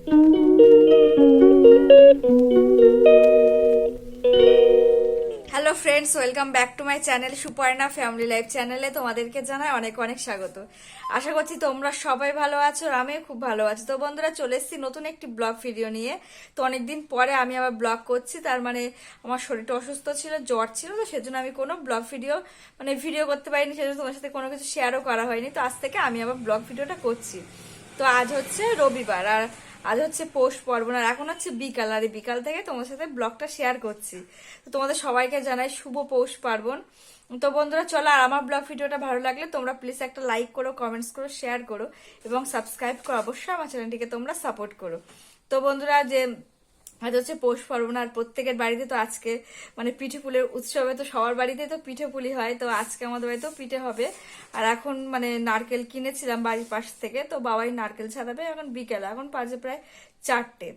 Hello friends, welcome back to my channel Suparna family life চ্যানেলে তোমাদেরকে জানাই অনেক অনেক স্বাগত। আশা করছি তোমরা সবাই ভালো আছো আর আমিও খুব ভালো আছি। তো বন্ধুরা, চলে এসেছি নতুন একটি ব্লগ ভিডিও নিয়ে। তো অনেকদিন পরে আমি আবার ব্লগ করছি, তার মানে আমার শরীরটা অসুস্থ ছিল, জ্বর ছিল, তো সেজন্য আমি কোনো ব্লগ ভিডিও করতে পারিনি, সেজন্য তোমার সাথে কোনো কিছু শেয়ারও করা হয়নি। তো আজ থেকে আমি আবার ব্লগ ভিডিওটা করছি। তো আজ হচ্ছে রবিবার আর আজ হচ্ছে পৌষ পার্বণ, আর এখন হচ্ছে বিকাল, আর এই বিকাল থেকে তোমার সাথে ব্লগটা শেয়ার করছি। তো তোমাদের সবাইকে জানাই শুভ পৌষ পার্বণ। তো বন্ধুরা চলো, আর আমার ব্লগ ভিডিওটা ভালো লাগলে তোমরা প্লিজ একটা লাইক করো, কমেন্টস করো, শেয়ার করো এবং সাবস্ক্রাইব করো। অবশ্যই আমার চ্যানেলটিকে তোমরা সাপোর্ট করো। তো বন্ধুরা, যে আজ হচ্ছে পৌষ পার্বণ আর প্রত্যেকের বাড়িতে তো আজকে মানে পিঠে পুলির উৎসবে তো সবার বাড়িতে তো পিঠে পুলি হয়। তো আজকে আমাদের বাড়িতেও পিঠে হবে। আর এখন মানে নারকেল কিনেছিলাম বাড়ির পাশ থেকে, তো বাবাই নারকেল ছাড়াবে। এখন বিকেল, এখন বাজে প্রায় 4টে।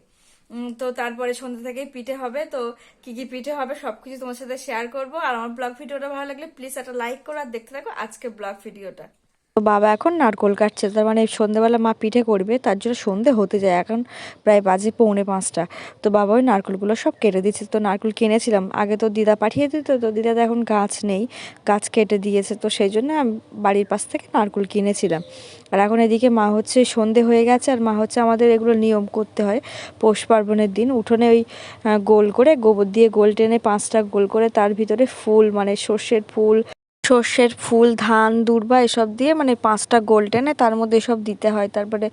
তো তারপরে সন্ধ্যা থেকেই পিঠে হবে। তো কি কি পিঠে হবে সবকিছু তোমার সাথে শেয়ার করবো। আর আমার ব্লগ ভিডিওটা ভালো লাগলে প্লিজ একটা লাইক করো আর দেখতে থাকো আজকে ব্লগ ভিডিওটা। তো বাবা এখন নারকোল কাটছে, তার মানে সন্ধেবেলা মা পিঠে করবে, তার জন্য সন্ধে হতে যায়, এখন প্রায় বাজে 4:45। তো বাবা ওই নারকোলগুলো সব কেটে দিচ্ছে। তো নারকোল কিনেছিলাম আগে, তো দিদা পাঠিয়ে দিত, তো দিদাতে এখন গাছ নেই, গাছ কেটে দিয়েছে, তো সেই জন্য আমি বাড়ির পাশ থেকে নারকোল কিনেছিলাম। আর এখন এদিকে মা হচ্ছে সন্ধে হয়ে গেছে, আর মা হচ্ছে আমাদের এগুলো নিয়ম করতে হয় পৌষ পার্বণের দিন। উঠোনে ওই গোল করে গোবর দিয়ে গোল টেনে 5টা গোল করে তার ভিতরে ফুল, মানে সর্ষের ফুল, ধান, দূর্বা এসব দিয়ে মানে 5টা গোল টেনে তার মধ্যে এসব দিতে হয়। তারপরে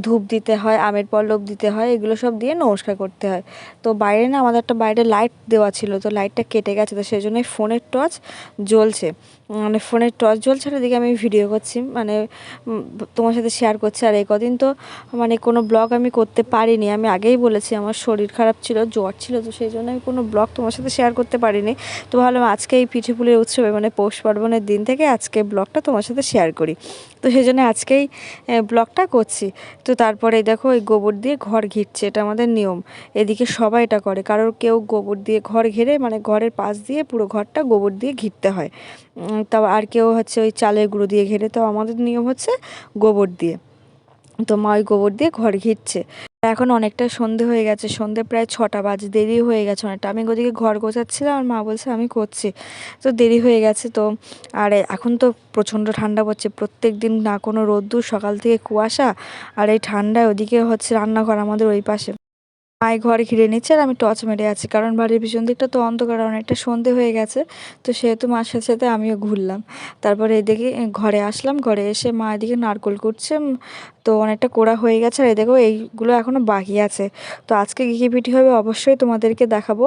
ধূপ দিতে হয়, আমের পল্লব দিতে হয়, এগুলো সব দিয়ে নমস্কার করতে হয়। তো বাইরে না আমাদের একটা বাইরে লাইট দেওয়া ছিল, তো লাইটটা কেটে গেছে, তো সেই জন্যই ফোনের টর্চ জ্বলছে, মানে ফোনের টর্চ জ্বলছে, আর এদিকে আমি ভিডিও করছি, মানে তোমার সাথে শেয়ার করছি। আর এই কদিন তো মানে কোনো ব্লগ আমি করতে পারিনি, আমি আগেই বলেছি আমার শরীর খারাপ ছিল, জ্বর ছিল, তো সেই জন্য আমি কোনো ব্লগ তোমার সাথে শেয়ার করতে পারিনি। তো ভাবলাম আজকে এই পিঠে পুলির উৎসবে মানে পৌষ পার্বণের দিন থেকে আজকে ব্লগটা তোমার সাথে শেয়ার করি। তো সেই জন্য আজকেই ব্লগটা করছি। তো তারপরে দেখো এই গোবর দিয়ে ঘর ঘিরছে, এটা আমাদের নিয়ম। এদিকে সবাই এটা করে, কারোর কেউ গোবর দিয়ে ঘর ঘিরে, মানে ঘরের পাশ দিয়ে পুরো ঘরটা গোবর দিয়ে ঘিরতে হয়। তাও আর কেউ হচ্ছে ওই চালের গুঁড়ো দিয়ে ঘিরে, তো আমাদের নিয়ম হচ্ছে গোবর দিয়ে। তো মা ওই গোবর দিয়ে ঘর ঘিরছে। এখন অনেকটা সন্ধে হয়ে গেছে, সন্ধে প্রায় 6টা বাজে, দেরি হয়ে গেছে অনেকটা। আমি ওদিকে ঘর গোছাচ্ছিলাম আর মা বলছে আমি করছি, তো দেরি হয়ে গেছে। তো আর এখন তো প্রচণ্ড ঠান্ডা পড়ছে, প্রত্যেক দিন না কোনো রোদ্দুর, সকাল থেকে কুয়াশা, আর এই ঠান্ডায় ওদিকে হচ্ছে রান্নাঘর আমাদের ওই পাশে, মায়ের ঘর ঘিরে নিচ্ছে, আর আমি টর্চ মেরে আছি, কারণ বাড়ির পিছন দিকটা তো অন্ধকার, অনেকটা সন্ধে হয়ে গেছে। তো সেহেতু মার সাথে সাথে আমিও ঘুরলাম। তারপরে এদিকে ঘরে আসলাম, ঘরে এসে মা এদিকে নারকোল কুটছে। তো অনেকটা কোড়া হয়ে গেছে, আর এই দেখো এইগুলো এখনও বাকি আছে। তো আজকে কী কী পিঠে হবে অবশ্যই তোমাদেরকে দেখাবো।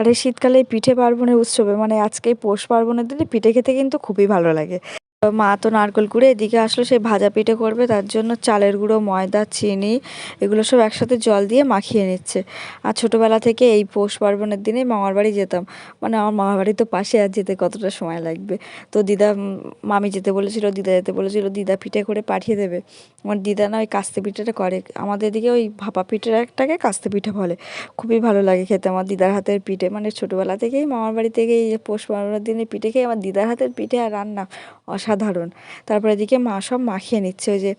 আর এই শীতকালে এই পিঠে পার্বণের উৎসবে মানে আজকে এই পৌষ পার্বণের দিনে পিঠে খেতে কিন্তু খুবই ভালো লাগে। তো মা তো নারকেল কুড়ে এদিকে আসলো, সেই ভাজা পিঠে করবে, তার জন্য চালের গুঁড়ো, ময়দা, চিনি এগুলো সব একসাথে জল দিয়ে মাখিয়ে নিচ্ছে। আর ছোটোবেলা থেকে এই পৌষ পার্বণের দিনে মামার বাড়ি যেতাম, মানে আমার মামার বাড়ি তো পাশে, আর যেতে কতটা সময় লাগবে। তো দিদা মামি যেতে বলেছিল, দিদা যেতে বলেছিল, দিদা পিঠে করে পাঠিয়ে দেবে। আমার দিদা না ওই কাস্তে পিঠেটা করে, আমাদের এদিকে ওই ভাপা পিঠের একটাকে কাস্তে পিঠে বলে, খুবই ভালো লাগে খেতে আমার দিদার হাতের পিঠে। মানে ছোটোবেলা থেকেই মামার বাড়ি থেকে এই যে পৌষ পার্বণের দিনে পিঠে খেয়ে আমার দিদার হাতের পিঠে আর রান্না অসাধারণ। তারপরে এদিকে মা সব মাখিয়ে নিচ্ছে, ওই যে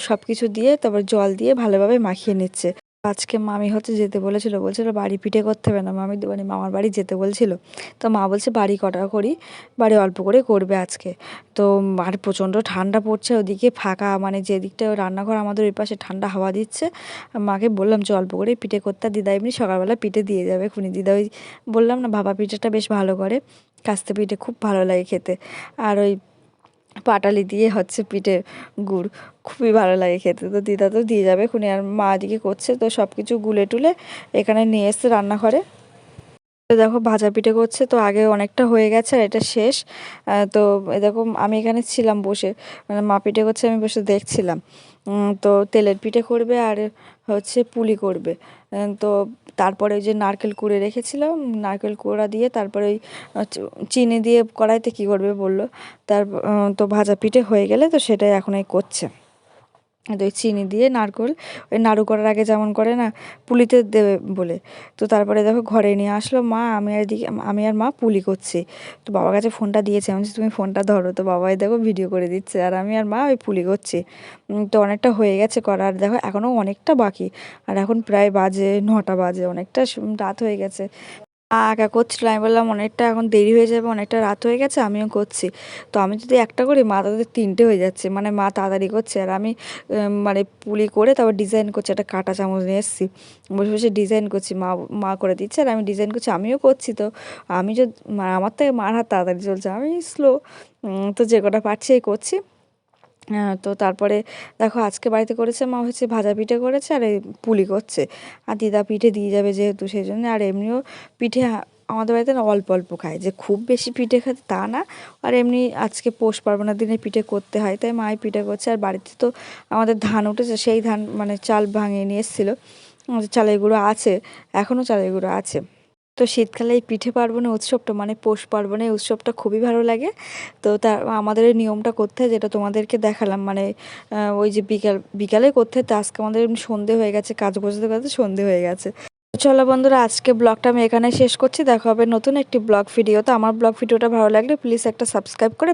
সব কিছু দিয়ে তারপর জল দিয়ে ভালোভাবে মাখিয়ে নিচ্ছে। আজকে মামি হচ্ছে যেতে বলছিল বাড়ি পিঠে করতে হবে না, মামি মানে মামার বাড়ি যেতে বলছিল। তো মা বলছে বাড়ি কটা করি, বাড়ি অল্প করে করবে আজকে। তো আর প্রচণ্ড ঠান্ডা পড়ছে, ওদিকে ফাঁকা, মানে যেদিকটা রান্নাঘর আমাদের ওই পাশে ঠান্ডা হাওয়া দিচ্ছে। মাকে বললাম যে অল্প করে পিঠে করতে, দিদা এমনি সকালবেলা পিঠে দিয়ে যাবে খুনি। দিদা ওই বললাম না ভাপা পিঠেটা বেশ ভালো করে, কাস্তে পিঠে খুব ভালো লাগে খেতে। আর ওই পাটালি দিয়ে হচ্ছে পিঠে গুড়, খুবই ভালো লাগে খেতে। তো দিদা তো দিয়ে যাবে খুনি, আর মা এদিকে করছে, তো সব কিছু গুলে টুলে এখানে নিয়ে এসছে রান্নাঘরে। তো দেখো ভাজা পিঠে করছে, তো আগে অনেকটা হয়ে গেছে আর এটা শেষ। তো দেখো আমি এখানে ছিলাম বসে, মানে মা পিঠে করছে, আমি বসে দেখছিলাম। তো তেলের পিঠে করবে আর হচ্ছে পুলি করবে। তো তারপরে ওই যে নারকেল কুড়ে রেখেছিলাম, নারকেল কোড়া দিয়ে তারপরে ওই চিনি দিয়ে কড়াইতে কী করবে বললো। তার তো ভাজা পিঠে হয়ে গেলে তো সেটাই এখন এই করছে। ওই চিনি দিয়ে নারকোল ওই নাড়ু করার আগে যেমন করে না পুলিতে দেবে বলে। তো তারপরে দেখো ঘরে নিয়ে আসলো মা, আমি আর মা পুলি করছি। তো বাবার কাছে ফোনটা দিয়েছে, আমি বলছি, তুমি ফোনটা ধরো। তো বাবাই দেখো ভিডিও করে দিচ্ছে আর আমি আর মা ওই পুলি করছি। তো অনেকটা হয়ে গেছে করা, আর দেখো এখনও অনেকটা বাকি। আর এখন প্রায় বাজে 9টা বাজে, অনেকটা রাত হয়ে গেছে। একা করছিল, আমি বললাম অনেকটা এখন দেরি হয়ে যাবে, অনেকটা রাত হয়ে গেছে, আমিও করছি। তো আমি যদি একটা করি মা তাদের 3টে হয়ে যাচ্ছে, মানে মা তাড়াতাড়ি করছে আর আমি মানে পুলি করে তারপর ডিজাইন করছি। একটা কাঁটা চামচ নিয়ে এসেছি, বসে বসে ডিজাইন করছি, মা মা করে দিচ্ছে আর আমি ডিজাইন করছি, আমিও করছি। তো আমি যদি আমার থেকে মার হাত তাড়াতাড়ি চলছে, আমি স্লো। তো যে কটা পারছি এই করছি। তো তারপরে দেখো আজকে বাড়িতে করেছে মা হচ্ছে ভাজা পিঠে করেছে আর এই পুলি করছে। আর দিদা পিঠে দিয়ে যাবে যেহেতু সেই জন্য। আর এমনিও পিঠে আমাদের বাড়িতে না অল্প অল্প খায়, যে খুব বেশি পিঠে খায় তা না। আর এমনি আজকে পৌষ পার্বণের দিনে পিঠে করতে হয়, তাই মাই পিঠে করছে। আর বাড়িতে তো আমাদের ধান উঠেছে, সেই ধান মানে চাল ভাঙিয়ে নিয়ে এসেছিলো, আমাদের চালের গুঁড়ো আছে, এখনও চালের গুঁড়ো আছে। তো শীতকালে এই পিঠে পার্বণের উৎসবটা মানে পৌষ পার্বণের উৎসবটা খুবই ভালো লাগে। তো আমাদের এই নিয়মটা করতে হয়, যেটা তোমাদেরকে দেখালাম, মানে ওই যে বিকালে করতে হয়। তো আজকে আমাদের এমনি সন্ধে হয়ে গেছে, কাজ করতে করতে সন্ধে হয়ে গেছে। তো চলো বন্ধুরা, আজকে ব্লগটা আমি এখানে শেষ করছি। দেখা হবে নতুন একটি ব্লগ ভিডিও। তো আমার ব্লগ ভিডিওটা ভালো লাগলে প্লিজ একটা সাবস্ক্রাইব করে